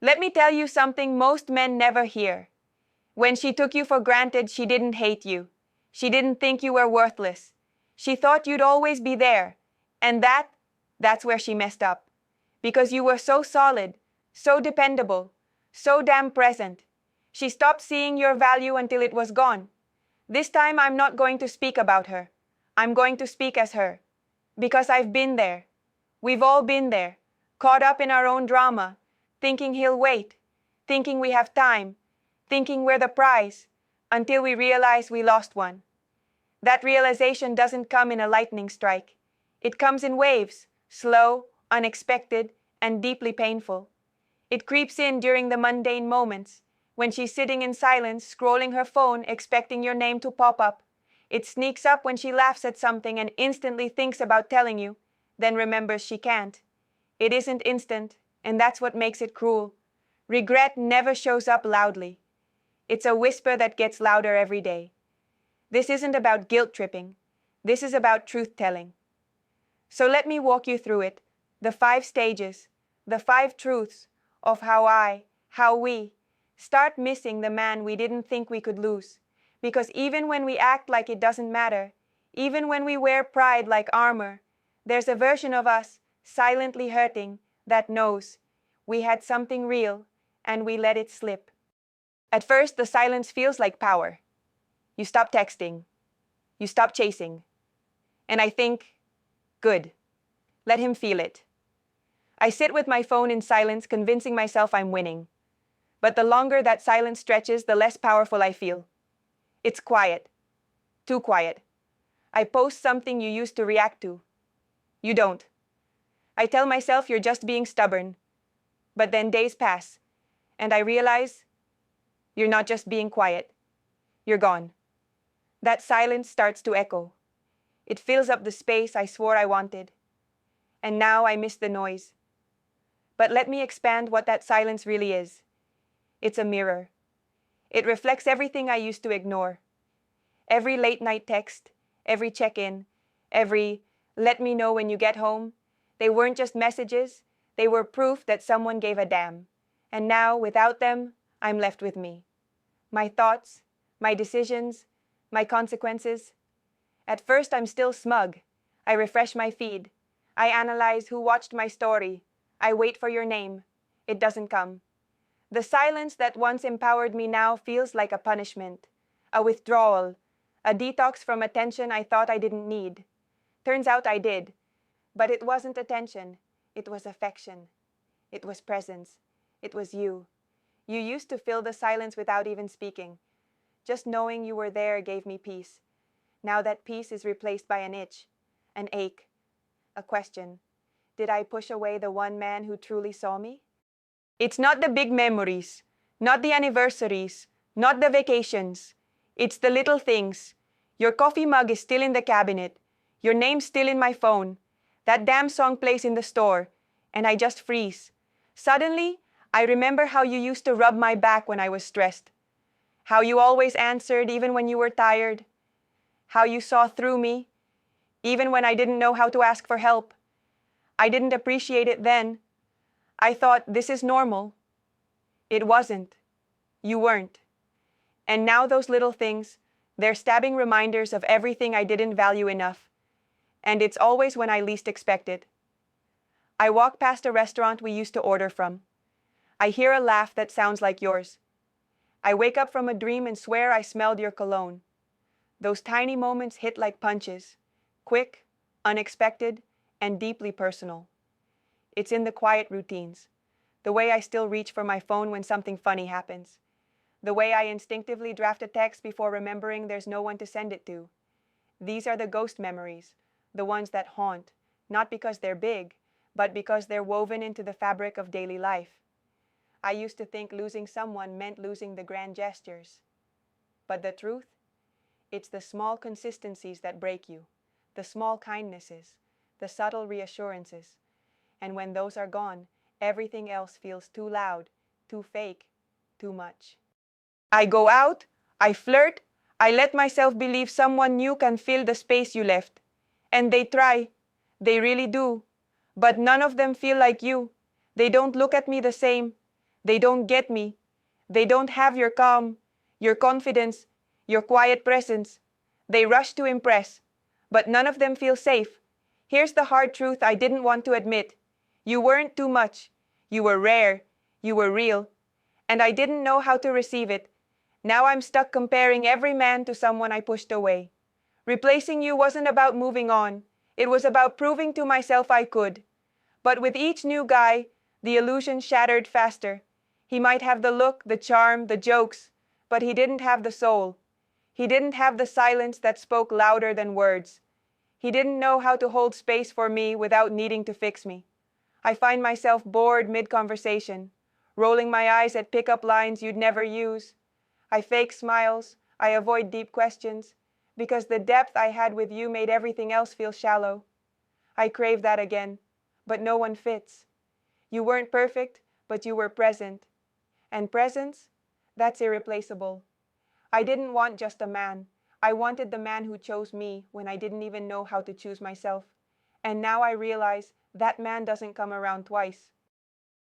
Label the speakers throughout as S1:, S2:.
S1: Let me tell you something most men never hear. When she took you for granted, she didn't hate you. She didn't think you were worthless. She thought you'd always be there. And that's where she messed up. Because you were so solid, so dependable, so damn present. She stopped seeing your value until it was gone. This time I'm not going to speak about her. I'm going to speak as her. Because I've been there. We've all been there, caught up in our own drama, thinking he'll wait, thinking we have time, thinking we're the prize, until we realize we lost one. That realization doesn't come in a lightning strike. It comes in waves, slow, unexpected, and deeply painful. It creeps in during the mundane moments, when she's sitting in silence, scrolling her phone, expecting your name to pop up. It sneaks up when she laughs at something and instantly thinks about telling you, then remembers she can't. It isn't instant, and that's what makes it cruel. Regret never shows up loudly. It's a whisper that gets louder every day. This isn't about guilt tripping. This is about truth-telling. So let me walk you through it, the 5 stages, the 5 truths of how we start missing the man we didn't think we could lose. Because even when we act like it doesn't matter, even when we wear pride like armor, there's a version of us, silently hurting, that knows we had something real and we let it slip. At first, the silence feels like power. You stop texting. You stop chasing. And I think, good. Let him feel it. I sit with my phone in silence, convincing myself I'm winning. But the longer that silence stretches, the less powerful I feel. It's quiet. Too quiet. I post something you used to react to. You don't. I tell myself you're just being stubborn. But then days pass, and I realize you're not just being quiet. You're gone. That silence starts to echo. It fills up the space I swore I wanted. And now I miss the noise. But let me expand what that silence really is. It's a mirror. It reflects everything I used to ignore. Every late-night text, every check-in, every "let me know when you get home," they weren't just messages, they were proof that someone gave a damn. And now, without them, I'm left with me. My thoughts, my decisions, my consequences. At first, I'm still smug. I refresh my feed. I analyze who watched my story. I wait for your name. It doesn't come. The silence that once empowered me now feels like a punishment, a withdrawal, a detox from attention I thought I didn't need. Turns out I did. But it wasn't attention. It was affection. It was presence. It was you. You used to fill the silence without even speaking. Just knowing you were there gave me peace. Now that peace is replaced by an itch, an ache, a question. Did I push away the one man who truly saw me? It's not the big memories, not the anniversaries, not the vacations. It's the little things. Your coffee mug is still in the cabinet. Your name's still in my phone. That damn song plays in the store, and I just freeze. Suddenly, I remember how you used to rub my back when I was stressed. How you always answered even when you were tired. How you saw through me, even when I didn't know how to ask for help. I didn't appreciate it then. I thought this is normal. It wasn't. You weren't. And now those little things, they're stabbing reminders of everything I didn't value enough. And it's always when I least expect it. I walk past a restaurant we used to order from. I hear a laugh that sounds like yours. I wake up from a dream and swear I smelled your cologne. Those tiny moments hit like punches, quick, unexpected, and deeply personal. It's in the quiet routines, the way I still reach for my phone when something funny happens, the way I instinctively draft a text before remembering there's no one to send it to. These are the ghost memories, the ones that haunt, not because they're big, but because they're woven into the fabric of daily life. I used to think losing someone meant losing the grand gestures. But the truth? It's the small consistencies that break you, the small kindnesses, the subtle reassurances. And when those are gone, everything else feels too loud, too fake, too much. I go out, I flirt, I let myself believe someone new can fill the space you left. And they try. They really do. But none of them feel like you. They don't look at me the same. They don't get me. They don't have your calm, your confidence, your quiet presence. They rush to impress, but none of them feel safe. Here's the hard truth I didn't want to admit. You weren't too much. You were rare. You were real. And I didn't know how to receive it. Now I'm stuck comparing every man to someone I pushed away. Replacing you wasn't about moving on. It was about proving to myself I could. But with each new guy, the illusion shattered faster. He might have the look, the charm, the jokes, but he didn't have the soul. He didn't have the silence that spoke louder than words. He didn't know how to hold space for me without needing to fix me. I find myself bored mid-conversation, rolling my eyes at pickup lines you'd never use. I fake smiles, I avoid deep questions, because the depth I had with you made everything else feel shallow. I crave that again, but no one fits. You weren't perfect, but you were present. And presence, that's irreplaceable. I didn't want just a man. I wanted the man who chose me when I didn't even know how to choose myself. And now I realize that man doesn't come around twice.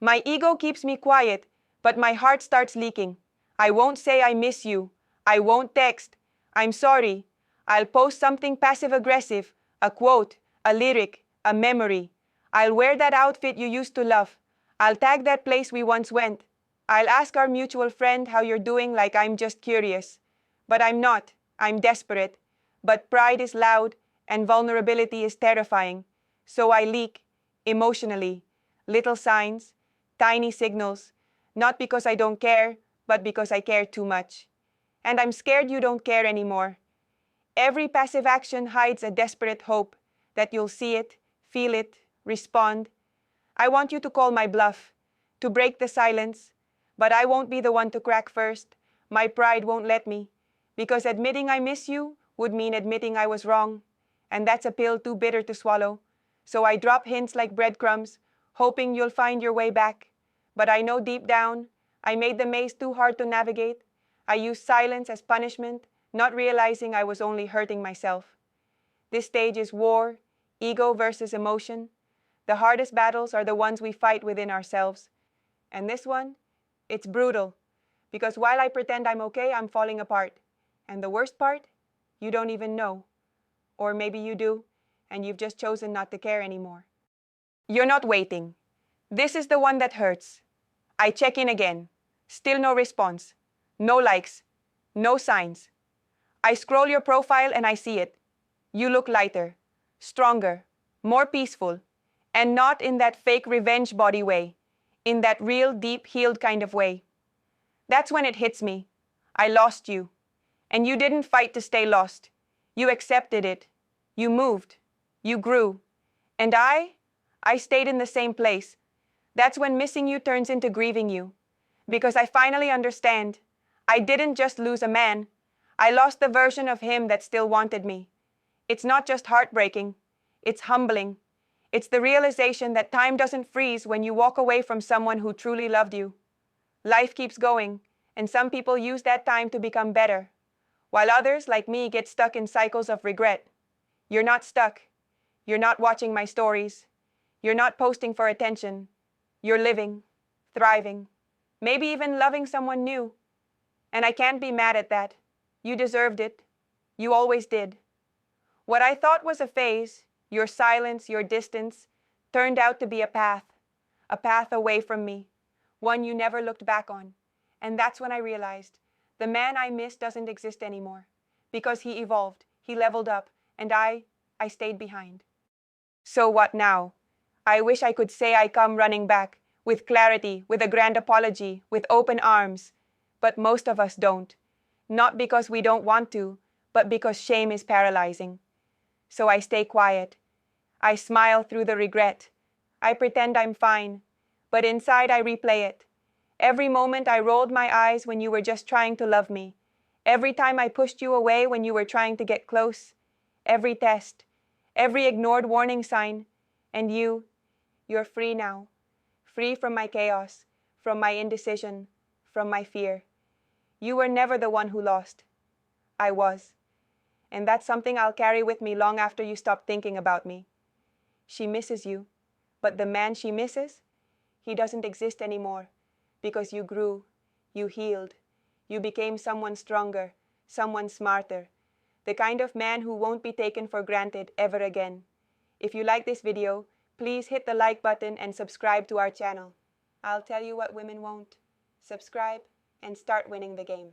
S1: My ego keeps me quiet, but my heart starts leaking. I won't say I miss you. I won't text. I'm sorry. I'll post something passive-aggressive, a quote, a lyric, a memory. I'll wear that outfit you used to love. I'll tag that place we once went. I'll ask our mutual friend how you're doing like I'm just curious. But I'm not. I'm desperate. But pride is loud and vulnerability is terrifying. So I leak, emotionally. Little signs, tiny signals. Not because I don't care, but because I care too much. And I'm scared you don't care anymore. Every passive action hides a desperate hope that you'll see it, feel it, respond. I want you to call my bluff, to break the silence, but I won't be the one to crack first. My pride won't let me, because admitting I miss you would mean admitting I was wrong, and that's a pill too bitter to swallow. So I drop hints like breadcrumbs, hoping you'll find your way back. But I know deep down, I made the maze too hard to navigate. I used silence as punishment, not realizing I was only hurting myself. This stage is war, ego versus emotion. The hardest battles are the ones we fight within ourselves. And this one, it's brutal. Because while I pretend I'm okay, I'm falling apart. And the worst part? You don't even know. Or maybe you do, and you've just chosen not to care anymore. You're not waiting. This is the one that hurts. I check in again. Still no response. No likes. No signs. I scroll your profile and I see it. You look lighter, stronger, more peaceful, and not in that fake revenge body way, in that real, deep, healed kind of way. That's when it hits me. I lost you. And you didn't fight to stay lost. You accepted it. You moved. You grew. And I stayed in the same place. That's when missing you turns into grieving you. Because I finally understand. I didn't just lose a man. I lost the version of him that still wanted me. It's not just heartbreaking. It's humbling. It's the realization that time doesn't freeze when you walk away from someone who truly loved you. Life keeps going, and some people use that time to become better, while others, like me, get stuck in cycles of regret. You're not stuck. You're not watching my stories. You're not posting for attention. You're living, thriving, maybe even loving someone new. And I can't be mad at that. You deserved it. You always did. What I thought was a phase, your silence, your distance, turned out to be a path away from me, one you never looked back on. And that's when I realized the man I miss doesn't exist anymore, because he evolved, he leveled up, and I stayed behind. So what now? I wish I could say I come running back, with clarity, with a grand apology, with open arms. But most of us don't. Not because we don't want to, but because shame is paralyzing. So I stay quiet. I smile through the regret. I pretend I'm fine, but inside I replay it. Every moment I rolled my eyes when you were just trying to love me. Every time I pushed you away when you were trying to get close. Every test. Every ignored warning sign. And you're free now. Free from my chaos, from my indecision, from my fear. You were never the one who lost. I was. And that's something I'll carry with me long after you stop thinking about me. She misses you, but the man she misses, he doesn't exist anymore. because you grew, you healed, you became someone stronger, someone smarter, the kind of man who won't be taken for granted ever again. If you like this video, please hit the like button and subscribe to our channel. I'll tell you what women won't. Subscribe and start winning the game.